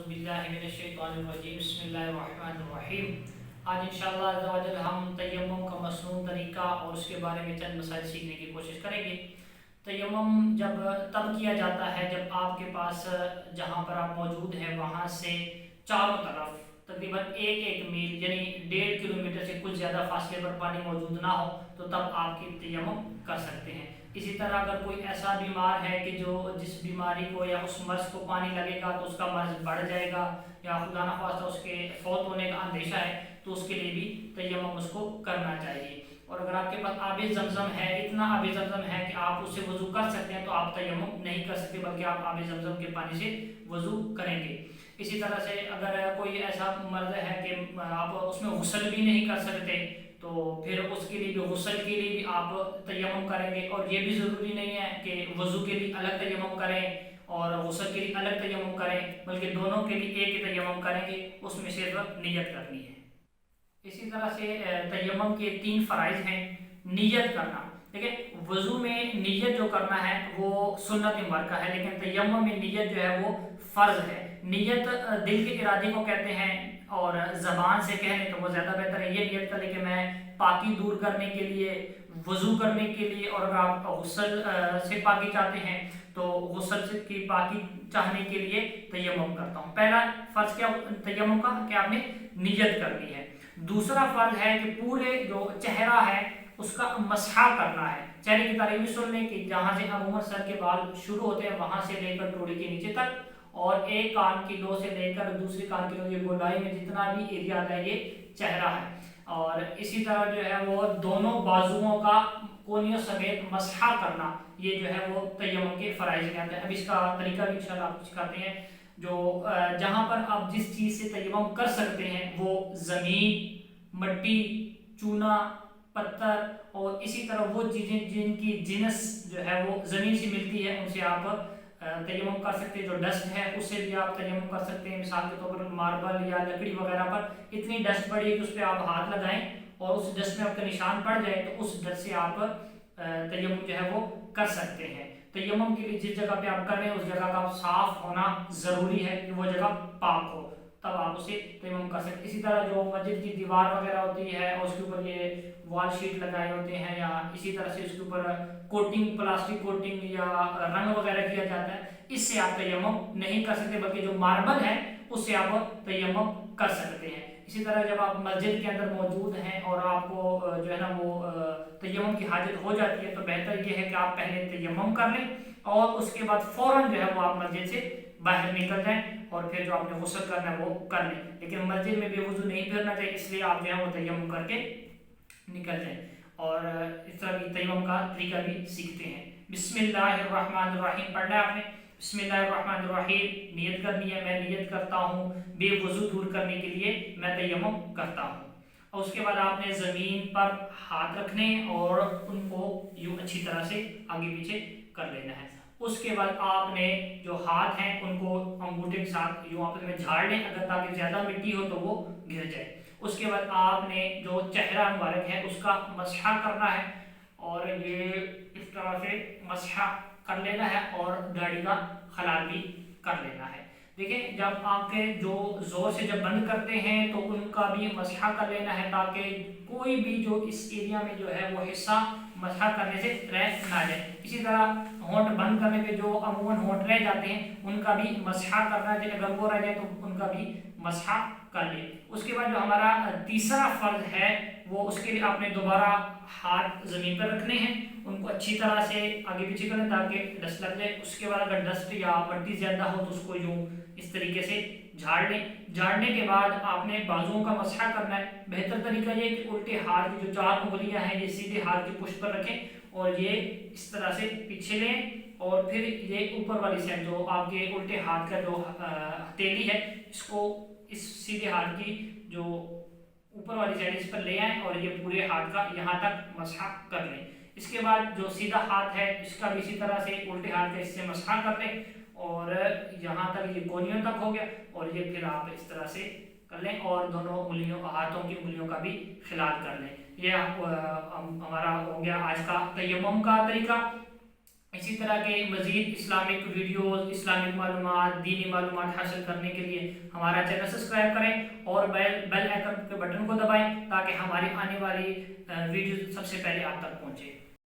औज़ुबिल्लाहिमिनश्शैतानिर्रजीम बिस्मिल्लाहिर्रहमानिर्रहीम। आज इंशाअल्लाह अज़्ज़ा वजल हम तयम्मुम का मसनून तरीका और उसके बारे में चंद मसाइल सीखने की कोशिश करेंगे। तयम्मुम जब तब किया जाता है जब आपके पास जहाँ पर आप मौजूद हैं वहाँ से चारों तरफ तकरीबन एक एक मील यानी 1.5 किलोमीटर से कुछ ज़्यादा फासले पर पानी मौजूद ना हो, तो तब आपकी तयम्मुम कर सकते हैं। इसी तरह अगर कोई ऐसा बीमार है कि जिस बीमारी को या उस मर्ज को पानी लगेगा तो उसका मर्ज बढ़ जाएगा या खुदा न खास्ता उसके फौत होने का अंदेशा है, तो उसके लिए भी तयम्मुम उसको करना चाहिए। और अगर आपके पास आबे ज़मज़म है, इतना आबे ज़मज़म है कि आप उससे वज़ू कर सकते हैं, तो आप तयम्मुम नहीं कर सकते बल्कि आप आबे ज़मज़म के पानी से वज़ू करेंगे। इसी तरह से अगर कोई ऐसा मर्ज है कि आप उसमें गुस्ल भी नहीं कर सकते, तो फिर उसके लिए भी गुस्ल के लिए भी आप तयम्मुम करेंगे। और ये भी ज़रूरी नहीं है कि वज़ू के लिए अलग तयम्मुम करें और गुस्ल के लिए अलग तयम्मुम करें, बल्कि दोनों के लिए एक ही तयम्मुम करेंगे, उसमें सिर्फ नियत करनी है। इसी तरह से तयम्मुम के 3 फ़राइज़ हैं। नियत करना, देखिए वज़ू में नियत जो करना है वो सुन्नत मुबारका है, लेकिन तयम्मुम में नियत जो है वो फ़र्ज़ है। नियत दिल के इरादे को कहते हैं और ज़बान से कह लें तो वो ज़्यादा बेहतर है। ये नियत करें कि मैं पाकी दूर करने के लिए, वज़ू करने के लिए, और अगर आप गुस्ल से पाकी चाहते हैं तो गुस्ल से की पाकी चाहने के लिए तयम्मुम करता हूँ। पहला फ़र्ज़ क्या तयम्मुम का कि आपने नियत करनी है। दूसरा फ़र्ज़ है कि पूरे जो चेहरा है उसका मसहा करना है। चेहरे की तारीफ सुन लें कि जहाँ से अमूमन सर के बाल शुरू होते हैं वहाँ से लेकर टोड़ी के नीचे तक, और एक कान की लो से लेकर दूसरी कान की लो, ये गोलाई में जितना भी एरिया है ये चेहरा है। और इसी तरह जो है वो दोनों बाजुओं का कोनियों समेत मसहा करना, ये जो है वो तयम्मुम के फ़राइज़ में आता है। अब इसका तरीका भी इंशाल्लाह आपको सिखाते हैं। जो जहाँ पर आप जिस चीज़ से तयम्मुम कर सकते हैं वो ज़मीन, मिट्टी, चूना, पत्थर और इसी तरह वो चीज़ें जिनकी जिनस जो है वो ज़मीन से मिलती है उनसे आप तयम्मुम कर सकते हैं। जो डस्ट है उससे भी आप तयम्मुम कर सकते हैं। मिसाल के तौर पर मार्बल या लकड़ी वगैरह पर इतनी डस्ट पड़ी है कि उस पर आप हाथ लगाएं और उस डस्ट में आपका निशान पड़ जाए तो उस डस्ट से आप तयम्मुम जो है वो कर सकते हैं। तयम्मुम के लिए जिस जगह पे आप कर रहे हैं उस जगह का साफ होना ज़रूरी है कि वो जगह पाक हो, तब आप उसे तयम्मुम कर सकते हैं। इसी तरह जो मस्जिद की दीवार वगैरह होती है और उसके ऊपर ये वॉल शीट लगाए होते हैं या इसी तरह से उसके ऊपर कोटिंग, प्लास्टिक कोटिंग या रंग वगैरह किया जाता है, इससे आप तयम्मुम नहीं कर सकते, बल्कि जो मार्बल है उससे आप तयम्मुम कर सकते हैं। इसी तरह जब आप मस्जिद के अंदर मौजूद हैं और आपको जो है ना वो तयम्मुम की हाजत हो जाती है, तो बेहतर ये है कि आप पहले तयम्मुम कर लें और उसके बाद फ़ौरन जो है वो आप मस्जिद से बाहर निकल जाएं और फिर जो आपने गुस्ल करना है वो कर लें। लेकिन मस्जिद में बेवुज़ू नहीं फिरना चाहिए, इसलिए आप जो है वो तयम्मुम करके निकल जाएं। और इस तरह की तयम्मुम का तरीका भी सीखते हैं। बिस्मिल्लाहिर्रहमानिर्रहीम पढ़ना है आपने। बिस्मिल्लाहिर्रहमानिर्रहीम नियत करनी है। मैं नियत करता हूँ बेवुज़ू दूर करने के लिए मैं तयम्मुम करता हूँ। और उसके बाद आपने ज़मीन पर हाथ रखने और उनको यूँ अच्छी तरह से आगे पीछे कर लेना है। उसके बाद आपने जो हाथ हैं उनको अंगूठे के साथ यूँ आपस में झाड़ लें, अगर ताकि ज़्यादा मिट्टी हो तो वो गिर जाए। उसके बाद आपने जो चेहरा मुबारक है उसका मसहा करना है और ये इस तरह से मसहा कर लेना है और दाढ़ी का खलाल भी कर लेना है। देखिए जब आपके जो ज़ोर से जब बंद करते हैं तो उनका भी मसहा कर लेना है, ताकि कोई भी जो इस एरिया में जो है वो हिस्सा मसहा करने से रह ना जाए। इसी तरह होंठ बंद करने पे जो अमूमन होंठ रह जाते हैं उनका भी मसहा करना है, अगर वो रह जाए तो उनका भी मसहा कर ले। उसके बाद जो हमारा तीसरा फ़र्ज़ है वो उसके लिए आपने दोबारा हाथ ज़मीन पर रखने हैं, उनको अच्छी तरह से आगे पीछे करें ताकि डस्ट लग जाए। उसके बाद अगर डस्ट या मट्टी ज़्यादा हो तो उसको यूँ इस तरीके से झाड़ लें। झाड़ने के बाद आपने बाजुओं का मसहा करना है। बेहतर तरीका ये कि उल्टे हाथ की जो 4 उंगलियां हैं ये सीधे हाथ की पुष्ट पर रखें और ये इस तरह से पीछे लें और फिर ये ऊपर वाली साइड जो आपके उल्टे हाथ का जो हथेली है इसको इस सीधे हाथ की जो ऊपर वाली साइड इस पर ले आएं और ये पूरे हाथ का यहाँ तक मसहा कर लें। इसके बाद जो सीधा हाथ है इसका भी इसी तरह से उल्टे हाथ का इससे मसहा कर लें और यहाँ तक ये कोनियों तक हो गया और ये फिर आप इस तरह से कर लें और दोनों उंगलियों हाथों की उंगलियों का भी खिलाल कर लें। यह हमारा हो गया आज का तयम्मुम का तरीका। इसी तरह के मज़ीद इस्लामिक वीडियोज़, इस्लामिक मालूमात, दीनी मालूमात हासिल करने के लिए हमारा चैनल सब्सक्राइब करें और बेल आइकन के बटन को दबाएं ताकि हमारी आने वाली वीडियो सबसे पहले आप तक पहुँचे।